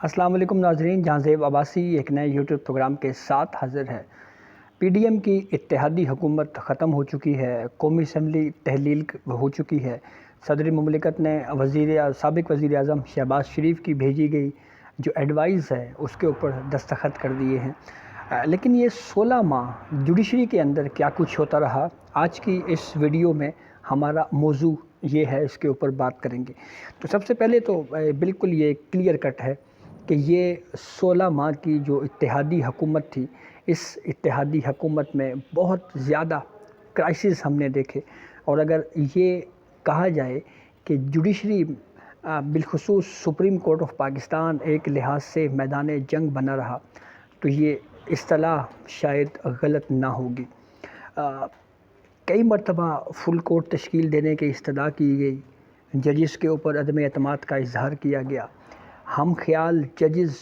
السلام علیکم ناظرین، جہاں زیب عباسی ایک نئے یوٹیوب پروگرام کے ساتھ حاضر ہے۔ پی ڈی ایم کی اتحادی حکومت ختم ہو چکی ہے، قومی اسمبلی تحلیل ہو چکی ہے۔ صدر مملکت نے سابق وزیر اعظم شہباز شریف کی بھیجی گئی جو ایڈوائز ہے اس کے اوپر دستخط کر دیے ہیں۔ لیکن یہ 16 ماہ جوڈیشری کے اندر کیا کچھ ہوتا رہا، آج کی اس ویڈیو میں ہمارا موضوع یہ ہے، اس کے اوپر بات کریں گے۔ تو سب سے پہلے تو بالکل یہ کلیئر کٹ ہے کہ یہ 16 ماہ کی جو اتحادی حکومت تھی، اس اتحادی حکومت میں بہت زیادہ کرائسس ہم نے دیکھے، اور اگر یہ کہا جائے کہ جوڈیشری بالخصوص سپریم کورٹ آف پاکستان ایک لحاظ سے میدان جنگ بنا رہا تو یہ اصطلاح شاید غلط نہ ہوگی۔ کئی مرتبہ فل کورٹ تشکیل دینے کی استدعا کی گئی، ججز کے اوپر عدم اعتماد کا اظہار کیا گیا، ہم خیال ججز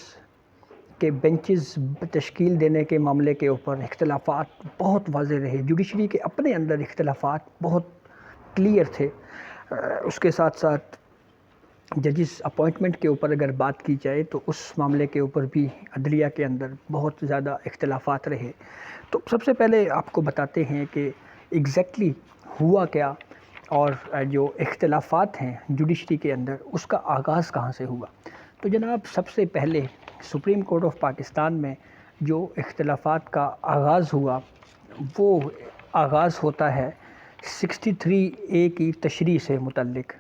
کے بینچز تشکیل دینے کے معاملے کے اوپر اختلافات بہت واضح رہے، جوڈیشری کے اپنے اندر اختلافات بہت کلیئر تھے۔ اس کے ساتھ ساتھ ججز اپوائنٹمنٹ کے اوپر اگر بات کی جائے تو اس معاملے کے اوپر بھی عدلیہ کے اندر بہت زیادہ اختلافات رہے۔ تو سب سے پہلے آپ کو بتاتے ہیں کہ ایگزیکٹلی ہوا کیا، اور جو اختلافات ہیں جوڈیشری کے اندر اس کا آغاز کہاں سے ہوا۔ تو جناب، سب سے پہلے سپریم کورٹ آف پاکستان میں جو اختلافات کا آغاز ہوا وہ آغاز ہوتا ہے 63A کی تشریح سے متعلق۔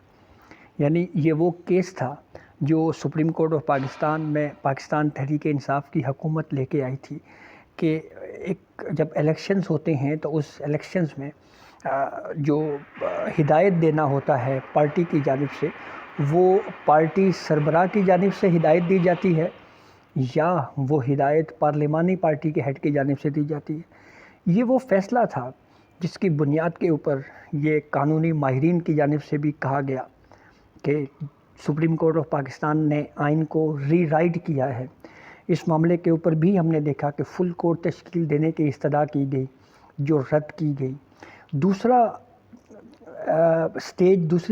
یعنی یہ وہ کیس تھا جو سپریم کورٹ آف پاکستان میں پاکستان تحریک انصاف کی حکومت لے کے آئی تھی کہ جب الیکشنز ہوتے ہیں تو اس الیکشنز میں جو ہدایت دینا ہوتا ہے پارٹی کی جانب سے، وہ پارٹی سربراہ کی جانب سے ہدایت دی جاتی ہے یا وہ ہدایت پارلیمانی پارٹی کے ہیڈ کی جانب سے دی جاتی ہے۔ یہ وہ فیصلہ تھا جس کی بنیاد کے اوپر یہ قانونی ماہرین کی جانب سے بھی کہا گیا کہ سپریم کورٹ آف پاکستان نے آئین کو ری رائٹ کیا ہے۔ اس معاملے کے اوپر بھی ہم نے دیکھا کہ فل کورٹ تشکیل دینے کی استدعا کی گئی جو رد کی گئی۔ دوسری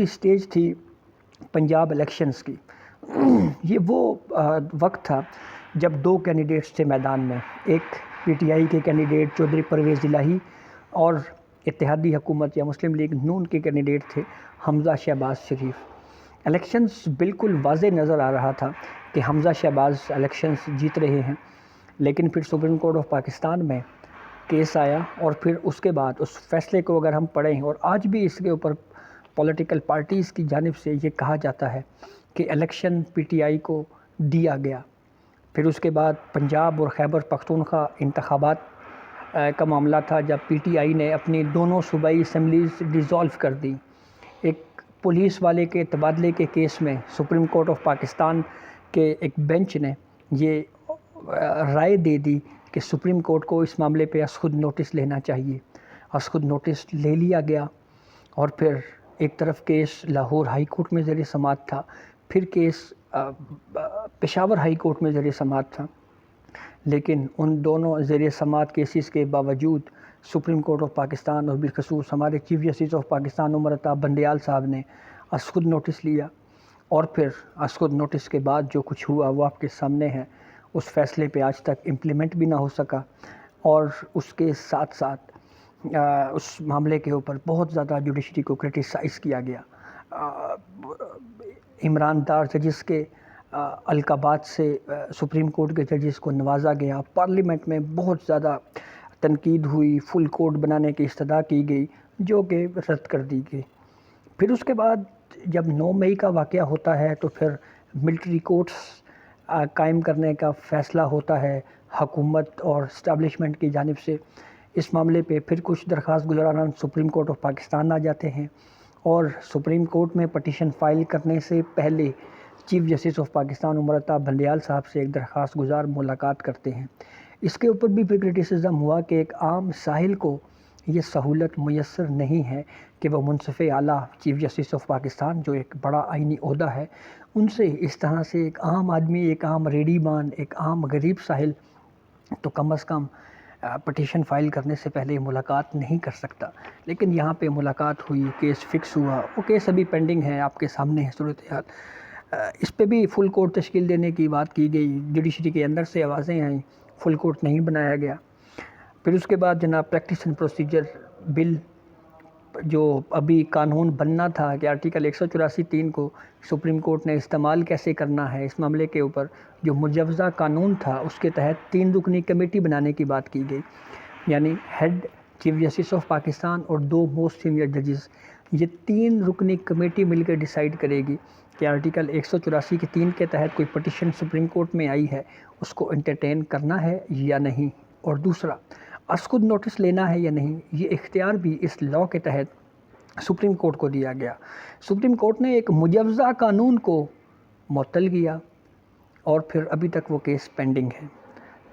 سٹیج تھی پنجاب الیکشنز کی۔ یہ وہ وقت تھا جب دو کینڈیڈیٹس تھے میدان میں، ایک پی ٹی آئی کے کینڈیڈیٹ چودھری پرویز الہی اور اتحادی حکومت یا مسلم لیگ نون کے کینڈیڈیٹ تھے حمزہ شہباز شریف۔ الیکشنز بالکل واضح نظر آ رہا تھا کہ حمزہ شہباز الیکشنز جیت رہے ہیں، لیکن پھر سپریم کورٹ آف پاکستان میں کیس آیا، اور پھر اس کے بعد اس فیصلے کو اگر ہم پڑھیں، اور آج بھی اس کے اوپر پولیٹیکل پارٹیز کی جانب سے یہ کہا جاتا ہے کہ الیکشن پی ٹی آئی کو دیا گیا۔ پھر اس کے بعد پنجاب اور خیبر پختونخوا انتخابات کا معاملہ تھا جب پی ٹی آئی نے اپنی دونوں صوبائی اسمبلیز ڈیزالو کر دی۔ ایک پولیس والے کے تبادلے کے کیس میں سپریم کورٹ آف پاکستان کے ایک بینچ نے یہ رائے دے دی کہ سپریم کورٹ کو اس معاملے پہ از خود نوٹس لینا چاہیے۔ از خود نوٹس لے لیا گیا، اور پھر ایک طرف کیس لاہور ہائی کورٹ میں زیر سماعت تھا، پھر کیس پشاور ہائی کورٹ میں زیر سماعت تھا، لیکن ان دونوں زیر سماعت کیسز کے باوجود سپریم کورٹ آف پاکستان اور بالخصوص ہمارے chief justice of Pakistan Umar Ata Bandial صاحب نے از خود نوٹس لیا، اور پھر از خود نوٹس کے بعد جو کچھ ہوا وہ آپ کے سامنے ہے۔ اس فیصلے پہ آج تک امپلیمنٹ بھی نہ ہو سکا، اور اس کے ساتھ ساتھ اس معاملے کے اوپر بہت زیادہ جوڈیشری کو کرٹیسائز کیا گیا۔ عمران دار ججز کے القابات سے سپریم کورٹ کے ججز کو نوازا گیا، پارلیمنٹ میں بہت زیادہ تنقید ہوئی، فل کورٹ بنانے کی استدعا کی گئی جو کہ رد کر دی گئی۔ پھر اس کے بعد جب 9 مئی کا واقعہ ہوتا ہے تو پھر ملٹری کورٹس قائم کرنے کا فیصلہ ہوتا ہے حکومت اور اسٹیبلشمنٹ کی جانب سے۔ اس معاملے پہ پھر کچھ درخواست گزاران سپریم کورٹ آف پاکستان آ جاتے ہیں، اور سپریم کورٹ میں پٹیشن فائل کرنے سے پہلے chief justice of Pakistan Umar Ata Bandial صاحب سے ایک درخواست گزار ملاقات کرتے ہیں۔ اس کے اوپر بھی پھر کرٹیسزم ہوا کہ ایک عام ساحل کو یہ سہولت میسر نہیں ہے کہ وہ منصف اعلیٰ چیف جسٹس آف پاکستان جو ایک بڑا آئینی عہدہ ہے، ان سے اس طرح سے ایک عام آدمی، ایک عام ریڈی مان، ایک عام غریب ساحل تو کم از کم پٹیشن فائل کرنے سے پہلے ملاقات نہیں کر سکتا۔ لیکن یہاں پہ ملاقات ہوئی، کیس فکس ہوا، وہ کیس ابھی پینڈنگ ہے، آپ کے سامنے ہے صورتحال۔ اس پہ بھی فل کورٹ تشکیل دینے کی بات کی گئی، جوڈیشری کے اندر سے آوازیں آئیں، فل کورٹ نہیں بنایا گیا۔ پھر اس کے بعد جناب پریکٹس اینڈ پروسیجر بل جو ابھی قانون بننا تھا کہ آرٹیکل 184(3) کو سپریم کورٹ نے استعمال کیسے کرنا ہے اس معاملے کے اوپر، جو مجوزہ قانون تھا اس کے تحت 3 رکنی کمیٹی بنانے کی بات کی گئی، یعنی head chief justice of Pakistan اور 2 موسٹ سینئر ججز، یہ 3 رکنی کمیٹی مل کے ڈیسائیڈ کرے گی کہ آرٹیکل 184 کے 3 کے تحت کوئی پٹیشن سپریم کورٹ میں آئی ہے اس کو انٹرٹین کرنا ہے یا نہیں، اور دوسرا از خود نوٹس لینا ہے یا نہیں۔ یہ اختیار بھی اس لاء کے تحت سپریم کورٹ کو دیا گیا۔ سپریم کورٹ نے ایک مجوزہ قانون کو معطل کیا اور پھر ابھی تک وہ کیس پینڈنگ ہے۔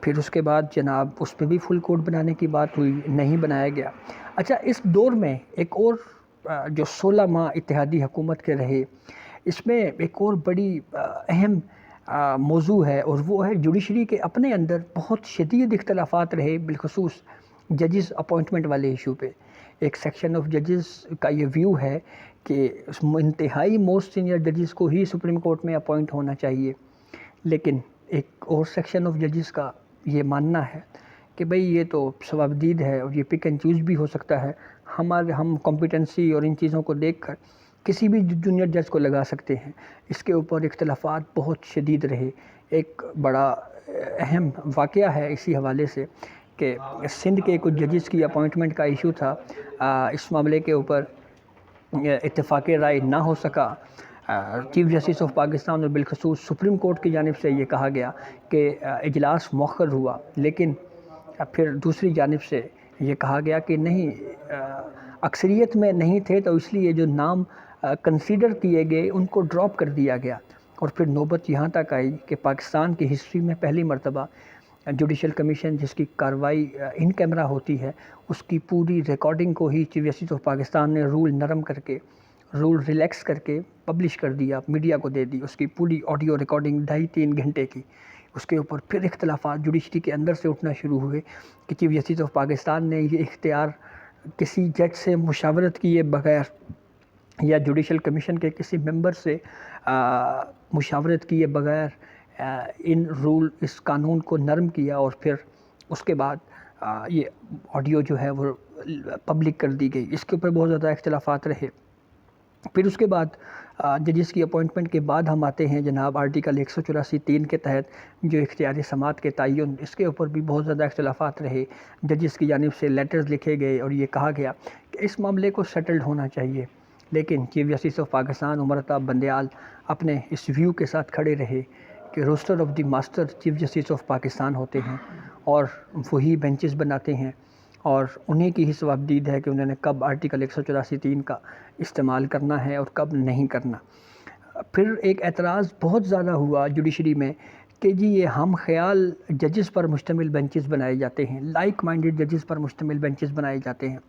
پھر اس کے بعد جناب اس پہ بھی فل کورٹ بنانے کی بات ہوئی، نہیں بنایا گیا۔ اچھا، اس دور میں ایک اور جو 16 ماہ اتحادی حکومت کے رہے، اس میں ایک اور بڑی اہم موضوع ہے، اور وہ ہے جوڈیشری کے اپنے اندر بہت شدید اختلافات رہے، بالخصوص ججز اپوائنٹمنٹ والے ایشو پہ۔ ایک سیکشن آف ججز کا یہ ویو ہے کہ انتہائی موسٹ سینئر ججز کو ہی سپریم کورٹ میں اپوائنٹ ہونا چاہیے، لیکن ایک اور سیکشن آف ججز کا یہ ماننا ہے کہ بھئی یہ تو ثوابدید ہے اور یہ پک اینڈ چوز بھی ہو سکتا ہے، ہم کمپیٹنسی اور ان چیزوں کو دیکھ کر کسی بھی جونیئر جج کو لگا سکتے ہیں۔ اس کے اوپر اختلافات بہت شدید رہے۔ ایک بڑا اہم واقعہ ہے اسی حوالے سے کہ سندھ کے کچھ ججز کی اپوائنٹمنٹ کا ایشو تھا، اس معاملے کے اوپر اتفاق رائے نہ ہو سکا۔ چیف جسٹس آف پاکستان اور بالخصوص سپریم کورٹ کی جانب سے یہ کہا گیا کہ اجلاس مؤخر ہوا، لیکن پھر دوسری جانب سے یہ کہا گیا کہ نہیں، اکثریت میں نہیں تھے تو اس لیے جو نام کنسیڈر کیے گئے ان کو ڈراپ کر دیا گیا، اور پھر نوبت یہاں تک آئی کہ پاکستان کی ہسٹری میں پہلی مرتبہ جوڈیشل کمیشن جس کی کارروائی ان کیمرہ ہوتی ہے، اس کی پوری ریکارڈنگ کو ہی چیف جسٹس آف پاکستان نے رول نرم کر کے، رول ریلیکس کر کے پبلش کر دیا، میڈیا کو دے دی، اس کی پوری آڈیو ریکارڈنگ 2.5-3 گھنٹے کی۔ اس کے اوپر پھر اختلافات جوڈیشری کے اندر سے اٹھنا شروع ہوئے کہ چیف جسٹس آف پاکستان نے یہ اختیار کسی جج سے مشاورت کیے بغیر یا جوڈیشل کمیشن کے کسی ممبر سے مشاورت کیے بغیر اس قانون کو نرم کیا، اور پھر اس کے بعد یہ آڈیو جو ہے وہ پبلک کر دی گئی۔ اس کے اوپر بہت زیادہ اختلافات رہے۔ پھر اس کے بعد ججز کی اپوائنٹمنٹ کے بعد ہم آتے ہیں جناب آرٹیکل 184(3) کے تحت جو اختیار سماعت کے تعین، اس کے اوپر بھی بہت زیادہ اختلافات رہے۔ ججز کی جانب سے لیٹرز لکھے گئے اور یہ کہا گیا کہ اس معاملے کو سیٹلڈ ہونا چاہیے، لیکن chief justice of Pakistan Umar Ata Bandial اپنے اس ویو کے ساتھ کھڑے رہے کہ roster of the master chief justice of Pakistan ہوتے ہیں اور وہی بینچز بناتے ہیں، اور انہیں کی ہی ثوابدید ہے کہ انہوں نے کب آرٹیکل 184(3) کا استعمال کرنا ہے اور کب نہیں کرنا۔ پھر ایک اعتراض بہت زیادہ ہوا جوڈیشری میں کہ جی یہ ہم خیال ججز پر مشتمل بینچز بنائے جاتے ہیں، لائک مائنڈڈ ججز پر مشتمل بینچز بنائے جاتے ہیں۔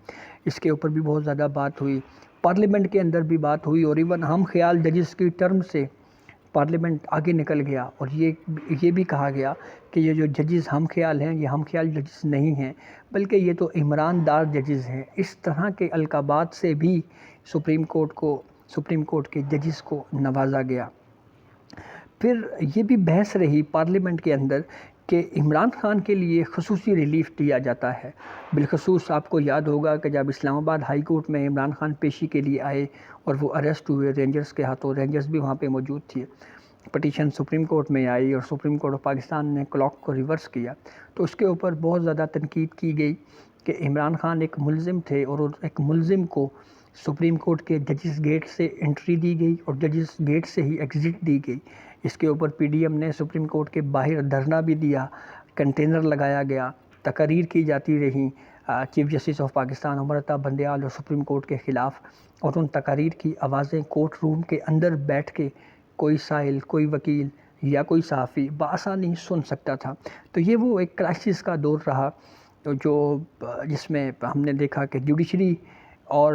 اس کے اوپر بھی بہت زیادہ بات ہوئی، پارلیمنٹ کے اندر بھی بات ہوئی، اور ایون ہم خیال ججز کی ٹرم سے پارلیمنٹ آگے نکل گیا، اور یہ بھی کہا گیا کہ یہ جو ججز ہم خیال ہیں یہ ہم خیال ججز نہیں ہیں، بلکہ یہ تو عمران دار ججز ہیں۔ اس طرح کے القابات سے بھی سپریم کورٹ کے ججز کو نوازا گیا۔ پھر یہ بھی بحث رہی پارلیمنٹ کے اندر کہ عمران خان کے لیے خصوصی ریلیف دیا جاتا ہے۔ بالخصوص آپ کو یاد ہوگا کہ جب اسلام آباد ہائی کورٹ میں عمران خان پیشی کے لیے آئے اور وہ اریسٹ ہوئے رینجرز کے ہاتھوں، رینجرز بھی وہاں پہ موجود تھے، پٹیشن سپریم کورٹ میں آئی اور سپریم کورٹ آف پاکستان نے کلاک کو ریورس کیا، تو اس کے اوپر بہت زیادہ تنقید کی گئی کہ عمران خان ایک ملزم تھے اور ایک ملزم کو سپریم کورٹ کے ججز گیٹ سے انٹری دی گئی اور ججز گیٹ سے ہی ایگزٹ دی گئی۔ اس کے اوپر پی ڈی ایم نے سپریم کورٹ کے باہر دھرنا بھی دیا، کنٹینر لگایا گیا، تقاریر کی جاتی رہیں chief justice of Pakistan Umar Ata Bandial اور سپریم کورٹ کے خلاف، اور ان تقاریر کی آوازیں کورٹ روم کے اندر بیٹھ کے کوئی سائل، کوئی وکیل یا کوئی صحافی بآسانی سن سکتا تھا۔ تو یہ وہ ایک کرائسس کا دور رہا جس میں ہم نے دیکھا کہ جوڈیشری اور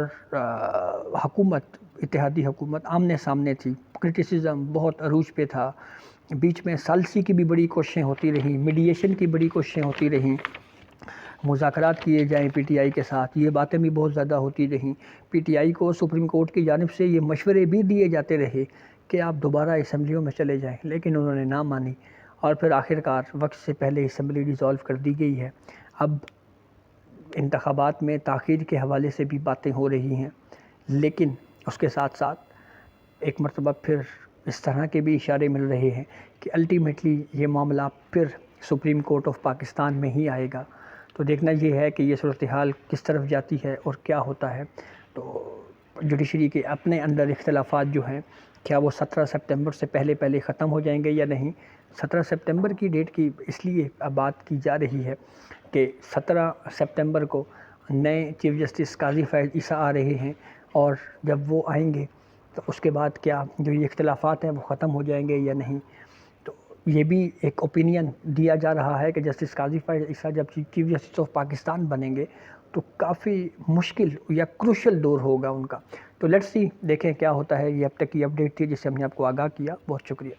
حکومت، اتحادی حکومت آمنے سامنے تھی، کرٹیسزم بہت عروج پہ تھا، بیچ میں ثالثی کی بھی بڑی کوششیں ہوتی رہیں، میڈیشن کی بڑی کوششیں ہوتی رہیں، مذاکرات کیے جائیں پی ٹی آئی کے ساتھ، یہ باتیں بھی بہت زیادہ ہوتی رہیں۔ پی ٹی آئی کو سپریم کورٹ کی جانب سے یہ مشورے بھی دیے جاتے رہے کہ آپ دوبارہ اسمبلیوں میں چلے جائیں، لیکن انہوں نے نہ مانی اور پھر آخرکار وقت سے پہلے اسمبلی ڈیزالو کر دی گئی ہے۔ اب انتخابات میں تاخیر کے حوالے سے بھی باتیں ہو رہی ہیں، لیکن اس کے ساتھ ساتھ ایک مرتبہ پھر اس طرح کے بھی اشارے مل رہے ہیں کہ الٹیمیٹلی یہ معاملہ پھر سپریم کورٹ آف پاکستان میں ہی آئے گا۔ تو دیکھنا یہ ہے کہ یہ صورتحال کس طرف جاتی ہے اور کیا ہوتا ہے۔ تو جوڈیشری کے اپنے اندر اختلافات جو ہیں، کیا وہ 17 سپتمبر سے پہلے ختم ہو جائیں گے یا نہیں۔ 17 سپتمبر کی ڈیٹ کی اس لیے بات کی جا رہی ہے کہ 17 سپتمبر کو نئے چیف جسٹس قاضی فیاض عیسیٰ آ رہے ہیں، اور جب وہ آئیں گے تو اس کے بعد کیا جو یہ اختلافات ہیں وہ ختم ہو جائیں گے یا نہیں۔ تو یہ بھی ایک اوپینین دیا جا رہا ہے کہ جسٹس قاضی فیاض عیسیٰ جب چیف جسٹس آف پاکستان بنیں گے تو کافی مشکل یا کروشل دور ہوگا ان کا۔ تو لیٹس سی، دیکھیں کیا ہوتا ہے۔ یہ اب تک کی اپڈیٹ تھی جس سے ہم نے آپ کو آگاہ کیا۔ بہت شکریہ۔